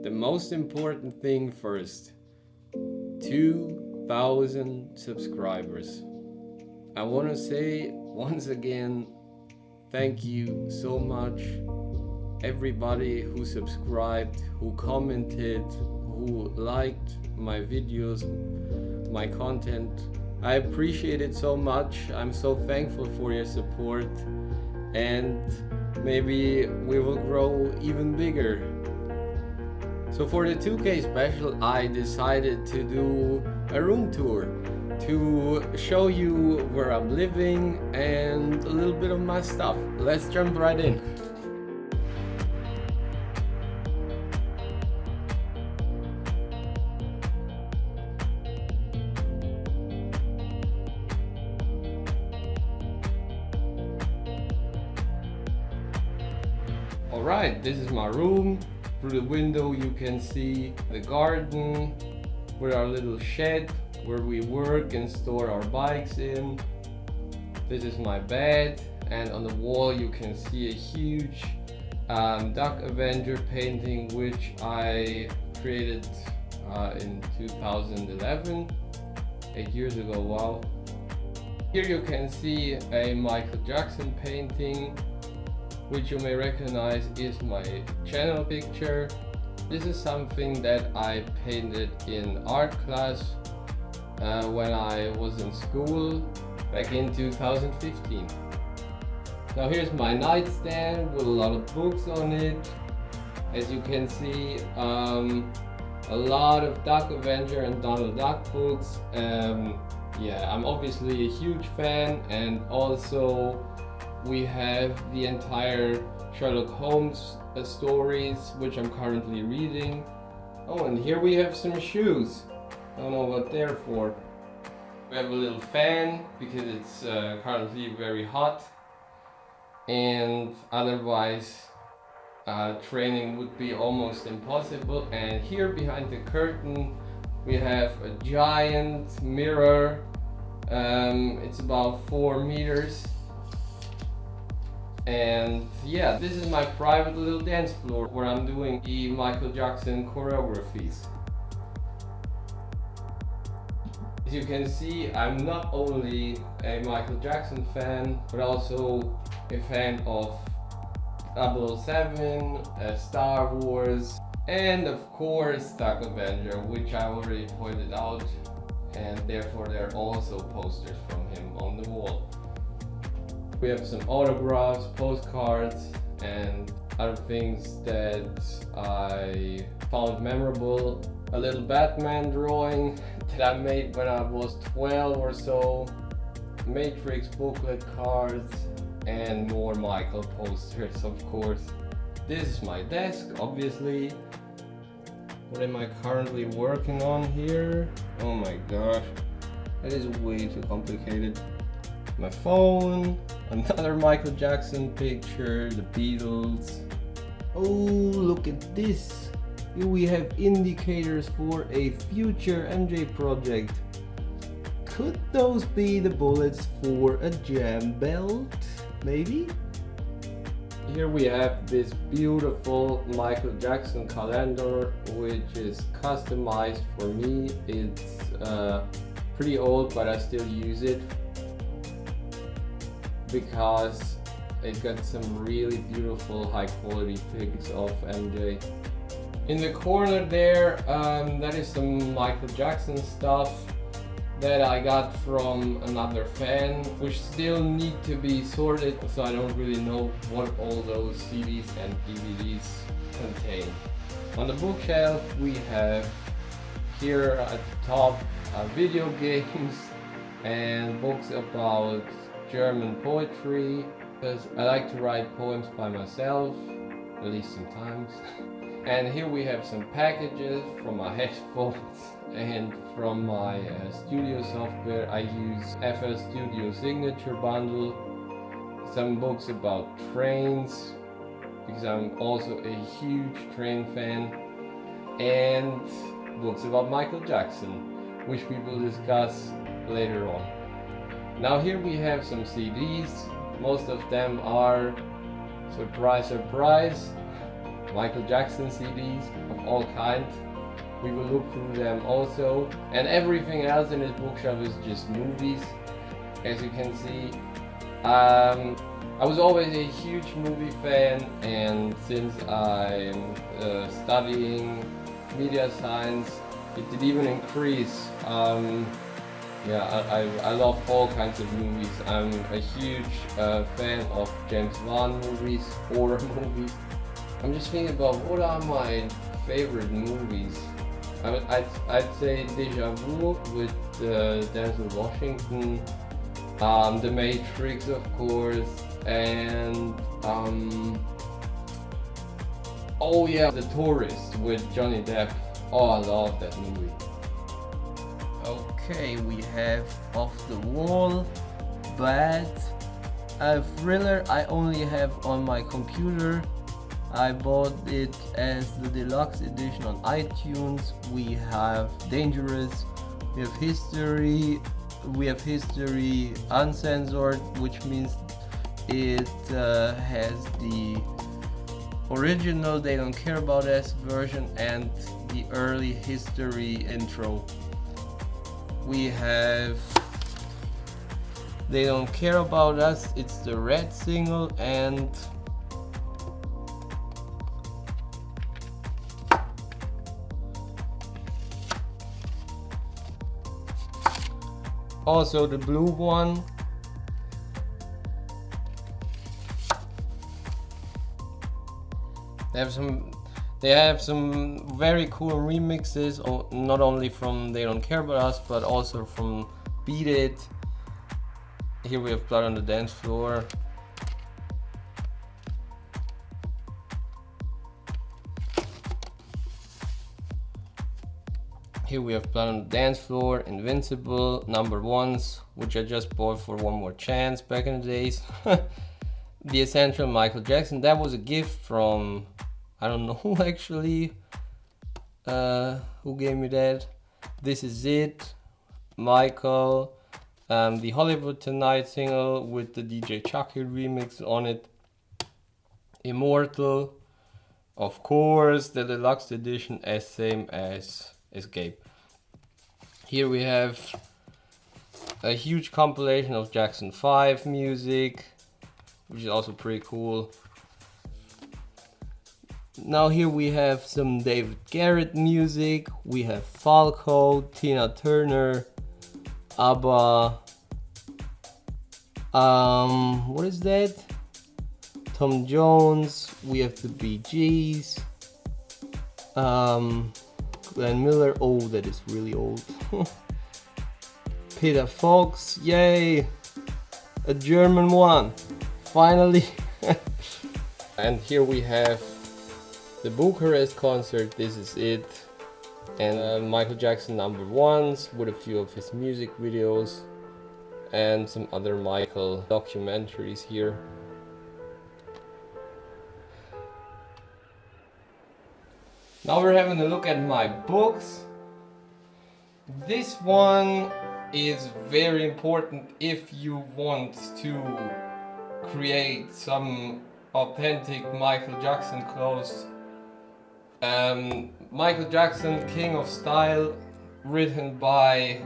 the most important thing first. 2,000 subscribers. I want to say once again, thank you so much. Everybody who subscribed, who commented, who liked my videos, my content. I appreciate it so much. I'm so thankful for your support, and maybe we will grow even bigger. So for the 2K special, I decided to do a room tour to show you where I'm living and a little bit of my stuff. Let's jump right in. Alright, this is my room. Through the window you can see the garden with our little shed where we work and store our bikes in. This is my bed, and on the wall you can see a huge Duck Avenger painting which I created in 2011, 8 years ago, wow. Here you can see a Michael Jackson painting, which you may recognize is my channel picture. This is something that I painted in art class when I was in school back in 2015. Now here's my nightstand with a lot of books on it. As you can see, a lot of Duck Avenger and Donald Duck books. Yeah, I'm obviously a huge fan, and also we have the entire Sherlock Holmes stories, which I'm currently reading. Oh, and here we have some shoes. I don't know what they're for. We have a little fan because it's currently very hot, and otherwise training would be almost impossible. And here behind the curtain we have a giant mirror. It's about 4 meters. And yeah, this is my private little dance floor where I'm doing the Michael Jackson choreographies. As you can see, I'm not only a Michael Jackson fan, but also a fan of 007, Star Wars, and of course Duck Avenger, which I already pointed out, and therefore there are also posters from him on the wall. We have some autographs, postcards, and other things that I found memorable. A little Batman drawing that I made when I was 12 or so, Matrix booklet cards, and more Michael posters, of course. This is my desk, obviously. What am I currently working on here? Oh my gosh, that is way too complicated. My phone, another Michael Jackson picture, the Beatles. Oh, look at this! Here we have indicators for a future MJ project. Could those be the bullets for a jam belt? Maybe? Here we have this beautiful Michael Jackson calendar, which is customized for me. It's pretty old, but I still use it because it got some really beautiful high quality pics of MJ. In the corner there, that is some Michael Jackson stuff that I got from another fan, which still need to be sorted, so I don't really know what all those CDs and DVDs contain. On the bookshelf we have here at the top video games and books about German poetry, because I like to write poems by myself, at least sometimes. And here we have some packages from my headphones and from my studio software. I use FL Studio Signature Bundle, some books about trains, because I'm also a huge train fan, and books about Michael Jackson, which we will discuss later on. Now here we have some CDs. Most of them are, surprise surprise, Michael Jackson CDs of all kinds. We will look through them also, and everything else in this bookshelf is just movies, as you can see. I was always a huge movie fan, and since I'm studying media science, it did even increase. I love all kinds of movies. I'm a huge fan of James Bond movies, horror movies. I'm just thinking about what are my favorite movies. I'd say Deja Vu with Denzel Washington, The Matrix, of course, and oh yeah, The Tourist with Johnny Depp. Oh, I love that movie. Okay, we have Off the Wall, but a thriller I only have on my computer. I bought it as the deluxe edition on iTunes. We have Dangerous, we have History Uncensored, which means it has the original They Don't Care About Us version and the early History intro. We have They Don't Care About Us, it's the red single, and also the blue one. They have some very cool remixes, not only from They Don't Care About Us, but also from Beat It. Here we have Blood on the Dance Floor. Here we have Blood on the Dance Floor, Invincible, Number Ones, which I just bought for One More Chance back in the days. The Essential, Michael Jackson. That was a gift from, I don't know who actually, who gave me that. This Is It, Michael. The Hollywood Tonight single with the DJ Chucky remix on it. Immortal, of course, the deluxe edition, as same as Escape. Here we have a huge compilation of Jackson 5 music, which is also pretty cool. Now here we have some David Garrett music. We have Falco, Tina Turner, ABBA, what is that? Tom Jones. We have the Bee Gees, Glenn Miller. Oh, that is really old. Peter Fox, yay! A German one, finally. And here we have the Bucharest concert, This Is It, and Michael Jackson number ones with a few of his music videos and some other Michael documentaries here. Now we're having a look at my books. This one is very important if you want to create some authentic Michael Jackson clothes. Michael Jackson, King of Style, written by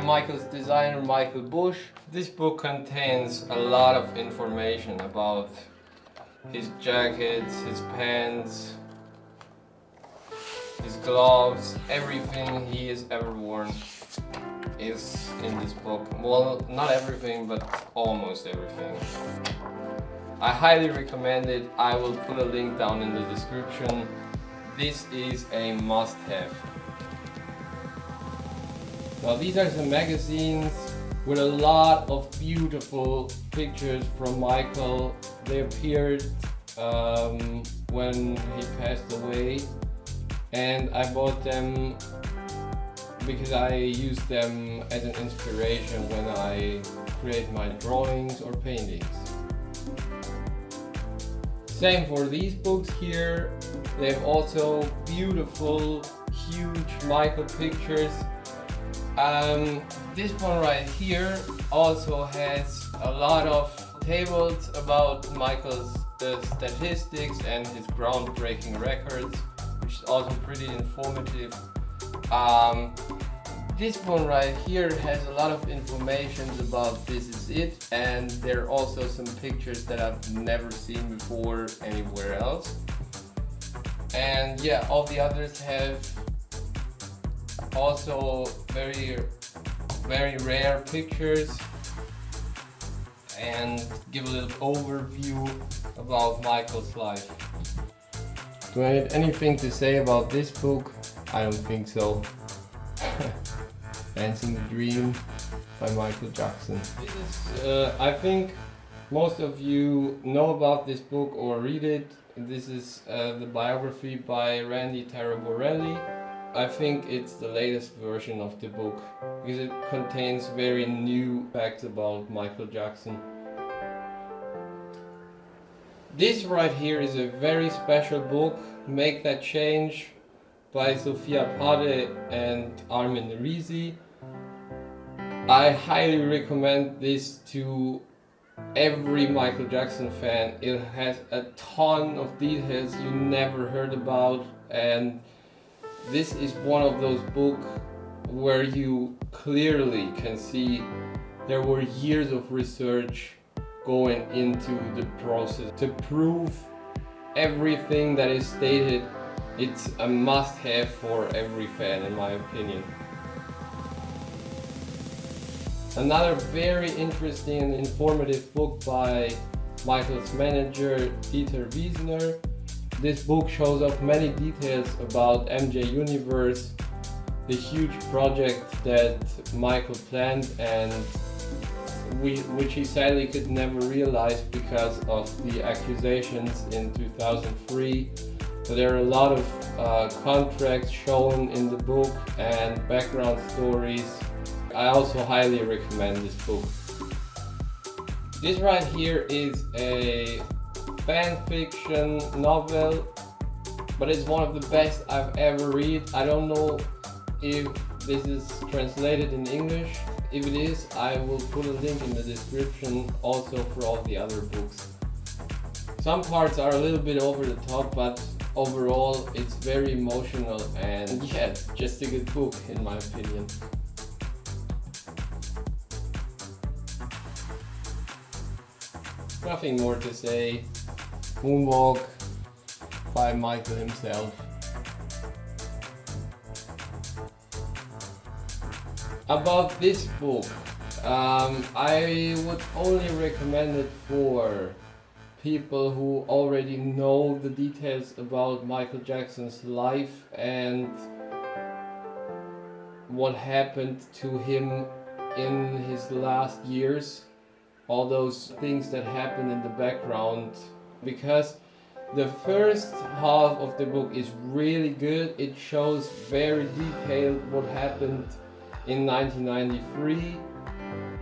Michael's designer Michael Bush. This book contains a lot of information about his jackets, his pants, his gloves, everything he has ever worn is in this book. Well, not everything, but almost everything. I highly recommend it. I will put a link down in the description. This is a must-have. Now these are some magazines with a lot of beautiful pictures from Michael. They appeared when he passed away, and I bought them because I use them as an inspiration when I create my drawings or paintings. Same for these books here. They have also beautiful, huge Michael pictures. This one right here also has a lot of tables about Michael's statistics and his groundbreaking records, which is also pretty informative. This one right here has a lot of information about This Is It, and there are also some pictures that I've never seen before anywhere else. And yeah, all the others have also very rare pictures and give a little overview about Michael's life. Do I have anything to say about this book? I don't think so. Dancing the Dream by Michael Jackson. This is, I think most of you know about this book or read it. This is the biography by Randy Taraborelli. I think it's the latest version of the book because it contains very new facts about Michael Jackson. This right here is a very special book, Make That Change, by Sophia Pade and Armin Risi. I highly recommend this to every Michael Jackson fan. It has a ton of details you never heard about, and this is one of those books where you clearly can see there were years of research going into the process to prove everything that is stated. It's a must-have for every fan, in my opinion. Another very interesting and informative book by Michael's manager, Dieter Wiesner. This book shows off many details about MJ Universe, the huge project that Michael planned and which he sadly could never realize because of the accusations in 2003. So there are a lot of contracts shown in the book and background stories. I also highly recommend this book. This right here is a fan fiction novel, but it's one of the best I've ever read. I don't know if this is translated in English. If it is, I will put a link in the description also for all the other books. Some parts are a little bit over the top, but overall it's very emotional and yeah, it's just a good book in my opinion. Nothing more to say. Moonwalk by Michael himself. About this book, I would only recommend it for people who already know the details about Michael Jackson's life and what happened to him in his last years. All those things that happened in the background, because the first half of the book is really good. It shows very detailed what happened in 1993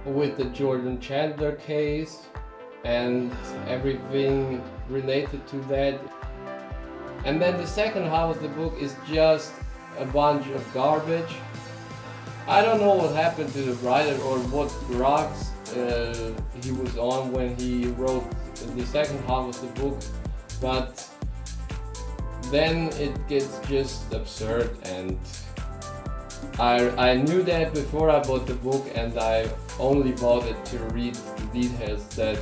with the Jordan Chandler case and everything related to that. And then the second half of the book is just a bunch of garbage. I don't know what happened to the writer or what drugs he was on when he wrote the second half of the book, but then it gets just absurd, and I knew that before I bought the book, and I only bought it to read the details that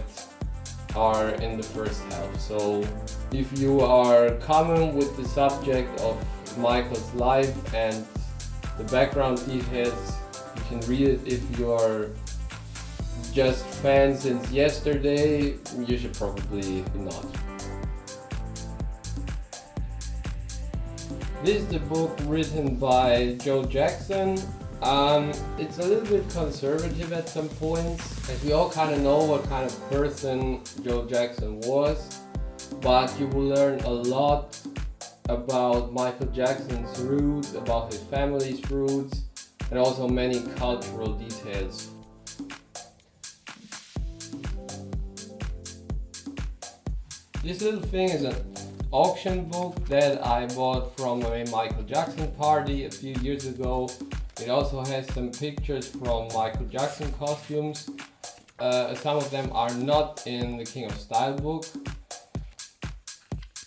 are in the first half. So if you are common with the subject of Michael's life and the background details, you can read it. If you are just fan since yesterday, you should probably not. This is the book written by Joe Jackson. It's a little bit conservative at some points, as we all kind of know what kind of person Joe Jackson was, but you will learn a lot about Michael Jackson's roots, about his family's roots, and also many cultural details. This little thing is an auction book that I bought from a Michael Jackson party a few years ago. It also has some pictures from Michael Jackson costumes. some of them are not in the King of Style book.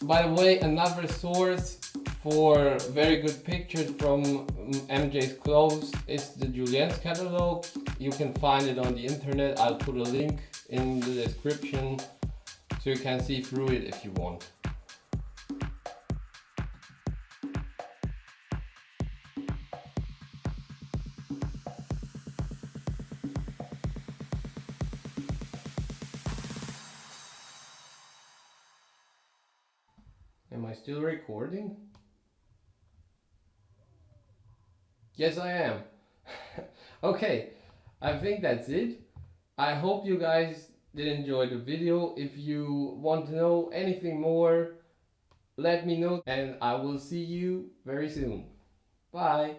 By the way, another source for very good pictures from MJ's clothes is the Julien's catalogue. You can find it on the internet. I'll put a link in the description so you can see through it if you want. Am I still recording? Yes, I am. Okay, I think that's it. I hope you guys did enjoy the video. If you want to know anything more, let me know and I will see you very soon. Bye.